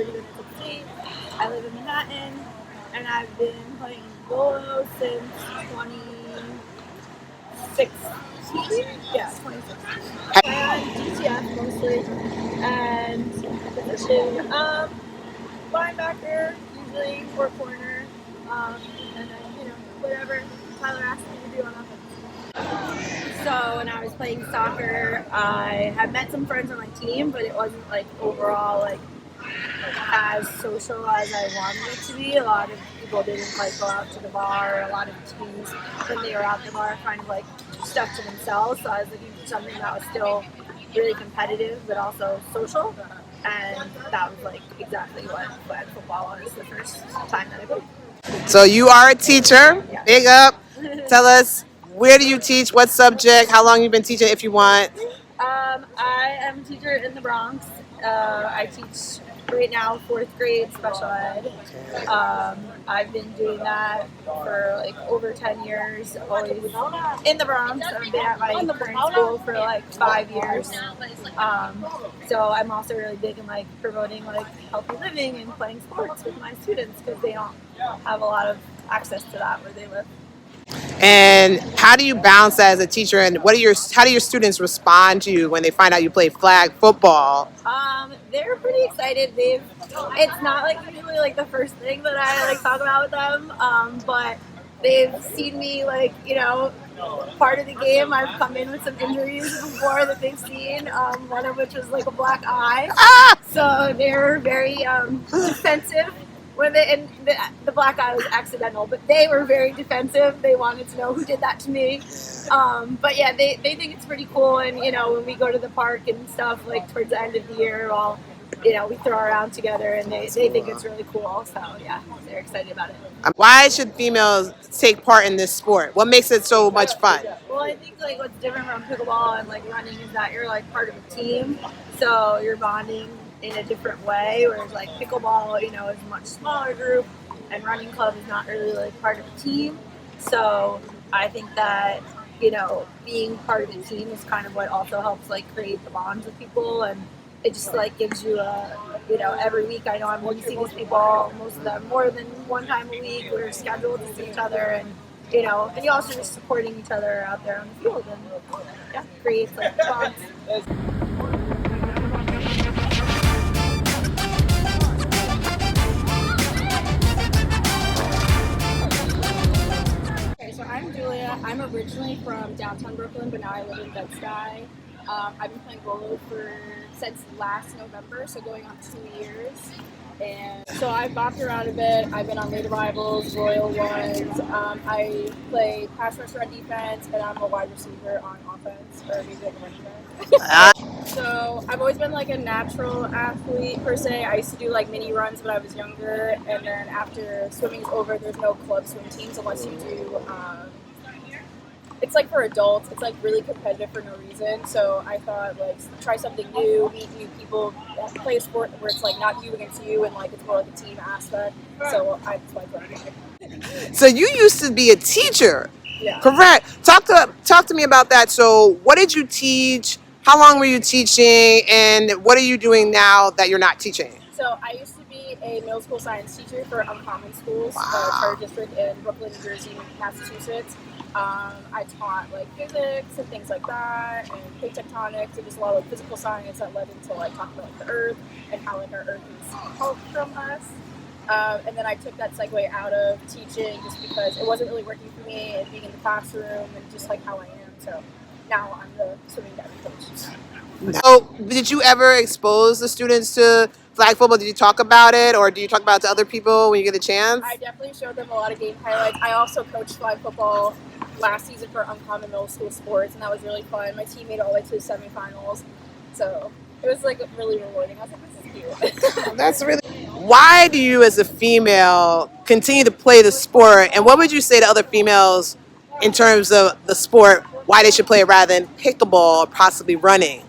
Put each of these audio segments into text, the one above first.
30 minutes upstate. I live in Manhattan, and I've been playing Volo'S since 2016. Yeah, 2016. I play on DTF mostly, and position linebacker, usually or corner, and then whatever Tyler asked me to do on offense. So when I was playing soccer, I had met some friends on my team, but it wasn't like overall like as social as I wanted it to be. A lot of people didn't like go out to the bar. A lot of teams, when they were out the bar, kind of like stuck to themselves. So I was looking for something that was still really competitive, but also social. And that was like exactly what football was the first time that I played. So you are a teacher. Yeah. Big up. Tell us, where do you teach? What subject? How long you been teaching, if you want? I am a teacher in the Bronx. I teach right now 4th grade special ed. I've been doing that for like over 10 years, always in the Bronx. I've been at my current school for like 5 years. So I'm also really big in like promoting like healthy living and playing sports with my students because they don't have a lot of access to that where they live. And how do you balance that as a teacher? And how do your students respond to you when they find out you play flag football? They're pretty excited. It's not like usually like the first thing that I like talk about with them, but they've seen me like part of the game. I've come in with some injuries before that they've seen. One of which was like a black eye. So they're very defensive. And the black eye was accidental, but they were very defensive. They wanted to know who did that to me. But yeah, they think it's pretty cool. And when we go to the park and stuff, like towards the end of the year, we throw around together, and they think it's really cool. So yeah, they're excited about it. Why should females take part in this sport? What makes it so much fun? Well, I think like what's different from pickleball and like running is that you're like part of a team, so you're bonding in a different way. Whereas like pickleball, is a much smaller group, and running club is not really like part of a team. So I think that being part of a team is kind of what also helps like create the bonds with people, and it just like gives you every week I know I'm going to see these people, most of them more than one time a week. We're scheduled to see each other, and and you also just supporting each other out there on the field, and yeah, creates like bonds. So I'm Julia. I'm originally from downtown Brooklyn, but now I live in Bed-Stuy. I've been playing Volo since last November, so going on 2 years. And so I've bopped around a bit. I've been on late arrivals, Royal ones. I play pass rush run defense, and I'm a wide receiver on offense, or maybe like a running back. So I've always been like a natural athlete per se. I used to do like mini runs when I was younger, and then after swimming's over, there's no club swim teams unless you do. It's like for adults. It's like really competitive for no reason. So I thought like try something new, meet new people, play a sport where it's like not you against you, and like it's more like a team aspect. So that's why I joined. So you used to be a teacher. Yeah. Correct. Talk to me about that. So what did you teach? How long were you teaching? And what are you doing now that you're not teaching? So I used to be a middle school science teacher for Uncommon Schools, Wow. charter district in Brooklyn, New Jersey, Massachusetts. I taught like physics and things like that, and plate tectonics, and just a lot of physical science that led into like talking about like the Earth and how like our Earth is helped from us. And then I took that segue out of teaching just because it wasn't really working for me and being in the classroom and just like how I am. So now I'm the swimming diving coach. So did you ever expose the students to flag football? Did you talk about it, or do you talk about it to other people when you get a chance? I definitely showed them a lot of game highlights. I also coached flag football last season for Uncommon Middle School Sports, and that was really fun. My team made it all the way to the semifinals, so it was like really rewarding. I was like, this is cute. That's really. Why do you, as a female, continue to play the sport? And what would you say to other females in terms of the sport? Why they should play it rather than pickleball or possibly running?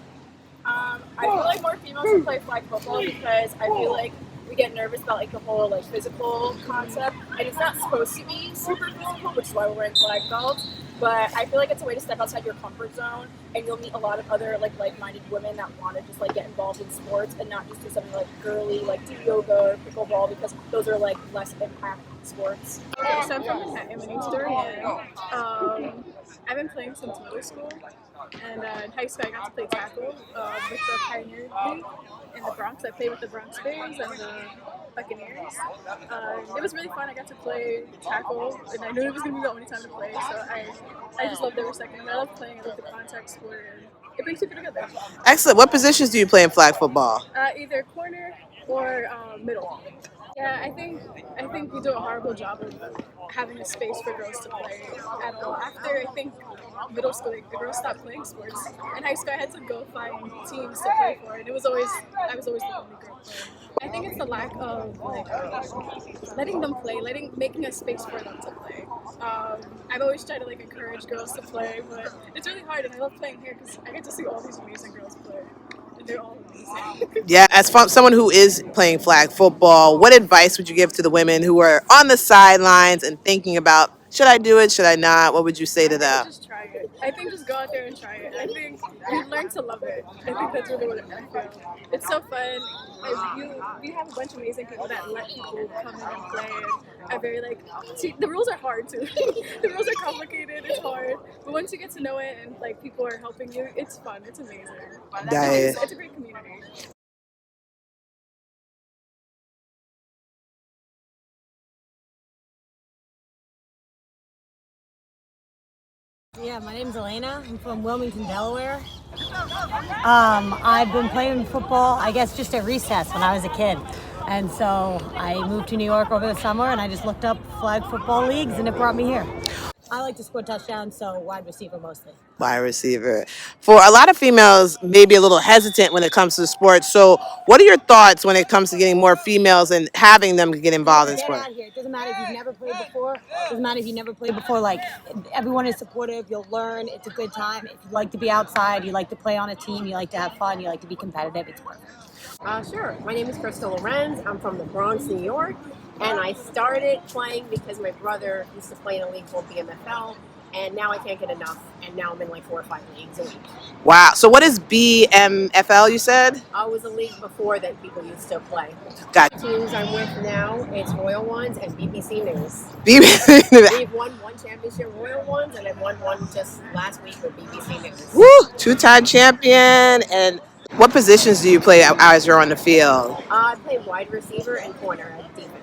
I feel like more females should play flag football because I feel like we get nervous about like the whole like physical concept, and it's not supposed to be super physical, which is why we're wearing flag belts. But I feel like it's a way to step outside your comfort zone, and you'll meet a lot of other like-minded women that want to just like get involved in sports and not just do something like girly, like do yoga or pickleball, because those are like less impact sports. Okay, so I'm from Manhattan. My name's Dorian. I've been playing since middle school, and in high school I got to play tackle with the Pioneer League in the Bronx. I played with the Bronx Bears and the Buccaneers. It was really fun. I got to play tackle, and I knew it was going to be the only time to play, so I just loved every second. I love playing. I love the contact sport, and it brings people together. Excellent. What positions do you play in flag football? Either corner or middle. Yeah, I think we do a horrible job of having a space for girls to play at all. After I think middle school, like, the girls stopped playing sports. In high school, I had to go find teams to play for, and I was always the only girl playing. I think it's the lack of like letting them play, making a space for them to play. I've always tried to like encourage girls to play, but it's really hard, and I love playing here because I get to see all these amazing girls play. They're all amazing. Yeah, as someone who is playing flag football, what advice would you give to the women who are on the sidelines and thinking about, should I do it, should I not? What would you say to them? Just try it. I think just go out there and try it. I think you learn to love it. I think that's really what I feel. It's so fun. You have a bunch of amazing people that let people come in and play and are very like. See, the rules are hard too. The rules are complicated. It's hard, but once you get to know it and like people are helping you, it's fun. It's amazing. It's a great community. Yeah, my name's Elena. I'm from Wilmington, Delaware. I've been playing football, I guess, just at recess when I was a kid. And so I moved to New York over the summer and I just looked up flag football leagues and it brought me here. I like to score touchdowns, so wide receiver mostly. Wide receiver. For a lot of females, maybe a little hesitant when it comes to sports. So, what are your thoughts when it comes to getting more females and having them get involved in Get sports? out here. It doesn't matter if you've never played before. It doesn't matter if you've never played before. Like, everyone is supportive. You'll learn. It's a good time. If you like to be outside, you like to play on a team, you like to have fun, you like to be competitive, it's perfect. Sure. My name is Crystal Lorenz. I'm from the Bronx, New York, and I started playing because my brother used to play in a league called BMFL, and now I can't get enough, and now I'm in like 4 or 5 leagues a week. Wow. So, what is BMFL, you said? I was a league before that people used to play. Got Teams I'm with now, it's Royal Ones and BBC News. BB. We've won one championship, Royal Ones, and I won one just last week with BBC News. Woo! Two-time champion. And what positions do you play as you're on the field? I play wide receiver and corner at defense.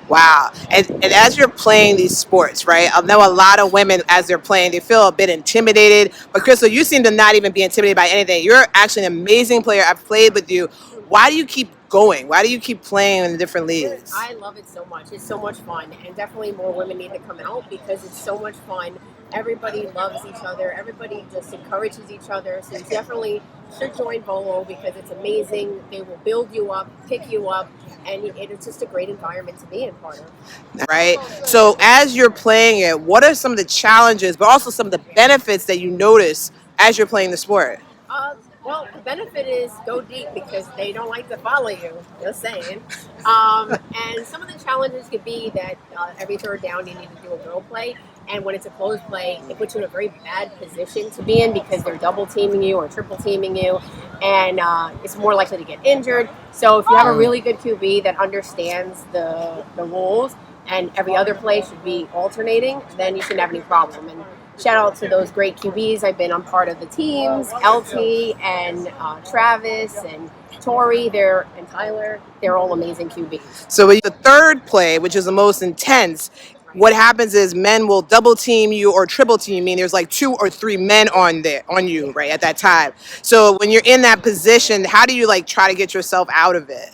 Wow. And as you're playing these sports, right? I know a lot of women, as they're playing, they feel a bit intimidated. But Crystal, you seem to not even be intimidated by anything. You're actually an amazing player. I've played with you. Why do you keep going? Why do you keep playing in the different leagues? I love it so much. It's so much fun. And definitely more women need to come out because it's so much fun. Everybody loves each other. Everybody just encourages each other. So you definitely should join Volo because it's amazing. They will build you up, pick you up, and it's just a great environment to be in part of. Right? So as you're playing it, what are some of the challenges, but also some of the benefits that you notice as you're playing the sport? Well, the benefit is go deep because they don't like to follow you. Just saying. And some of the challenges could be that every third down you need to do a girl play. And when it's a closed play, it puts you in a very bad position to be in because they're double teaming you or triple teaming you. And it's more likely to get injured. So if you have a really good QB that understands the rules and every other play should be alternating, then you shouldn't have any problem. And shout out to those great QBs. I've been on part of the teams, LT and Travis and Tori, and Tyler. They're all amazing QBs. So with the third play, which is the most intense, what happens is men will double team you or triple team you. I mean, there's like 2 or 3 men on you, right, at that time. So when you're in that position, how do you like try to get yourself out of it?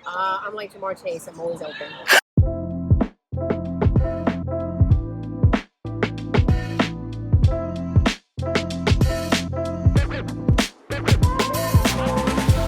I'm like Jamar Chase. I'm always open.